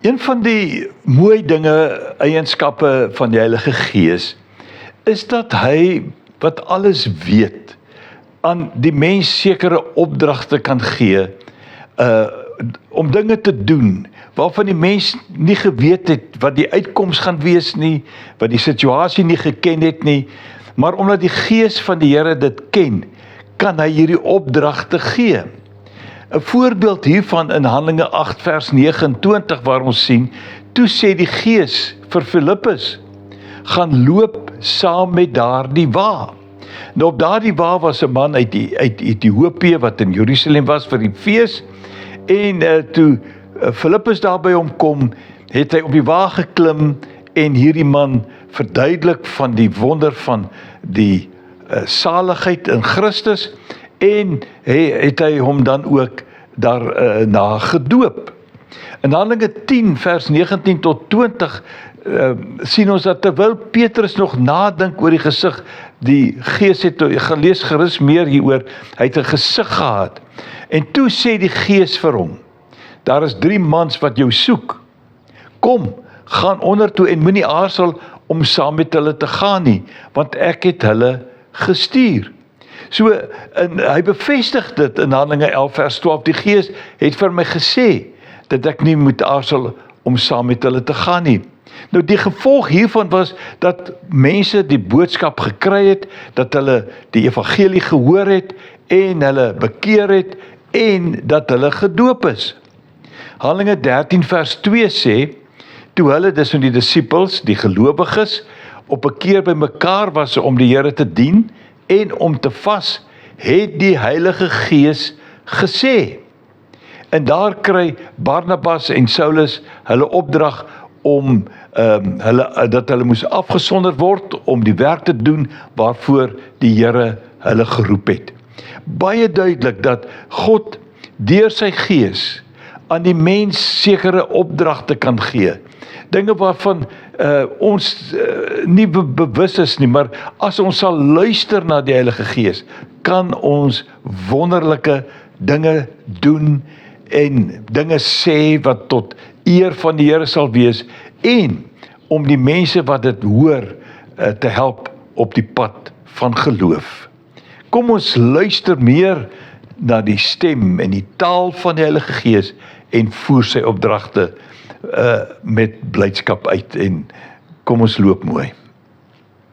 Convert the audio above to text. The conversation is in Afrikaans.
Een van die mooi dinge, eienskappe van die Heilige Gees, is dat hy wat alles weet, aan die mens sekere opdragte kan gee, om dinge te doen, waarvan die mens nie geweet het wat die uitkoms gaan wees nie, wat die situasie nie geken het nie, maar omdat die Gees van die Here dit ken, kan hy hierdie opdragte gee. 'n voorbeeld hiervan in Handelinge 8 vers 29 waar ons sien, toe sê die Gees vir Filippus, gaan loop saam met daardie wa. Nou op daardie wa was 'n man uit Ethiopië wat in Jerusalem was vir die fees, en toe Filippus daar by hom kom, het hy op die wa geklim en hierdie man verduidelik van die wonder van die saligheid in Christus, en het hy hom dan ook daarna gedoop. In Handelinge 10 vers 19 tot 20 sien ons dat terwyl Petrus nog nadink oor die gesig, die Gees het gelees gerus meer hieroor, hy het 'n gesig gehad, en toe sê die Gees vir hom, daar is 3 mans wat jou soek, kom, gaan onder toe en moenie aarzel om saam met hulle te gaan nie, want ek het hulle gestuur. So, en hy bevestig dit in Handelinge 11 vers 12, die Gees het vir my gesê, dat ek nie moet aarzel om saam met hulle te gaan nie. Nou die gevolg hiervan was, dat mense die boodskap gekry het, dat hulle die evangelie gehoor het, en hulle bekeer het, en dat hulle gedoop is. Handelinge 13 vers 2 sê, toe hulle, dis die disippels, die gelowiges, op 'n keer by mekaar was om die Here te dien, en om te vas, het die Heilige Gees gesê. En daar kry Barnabas en Saulus hulle opdrag om dat hulle moes afgesonder word om die werk te doen waarvoor die Here hulle geroep het. Baie duidelik dat God deur sy Gees aan die mens sekere opdragte kan gee. Dinge waarvan ons nie bewus is nie, maar as ons sal luister na die Heilige Gees, kan ons wonderlike dinge doen en dinge sê wat tot eer van die Here sal wees, en om die mense wat dit hoor te help op die pad van geloof. Kom ons luister meer na die stem en die taal van die Heilige Gees en voer sy opdragte met blydskap uit, en kom ons loop mooi.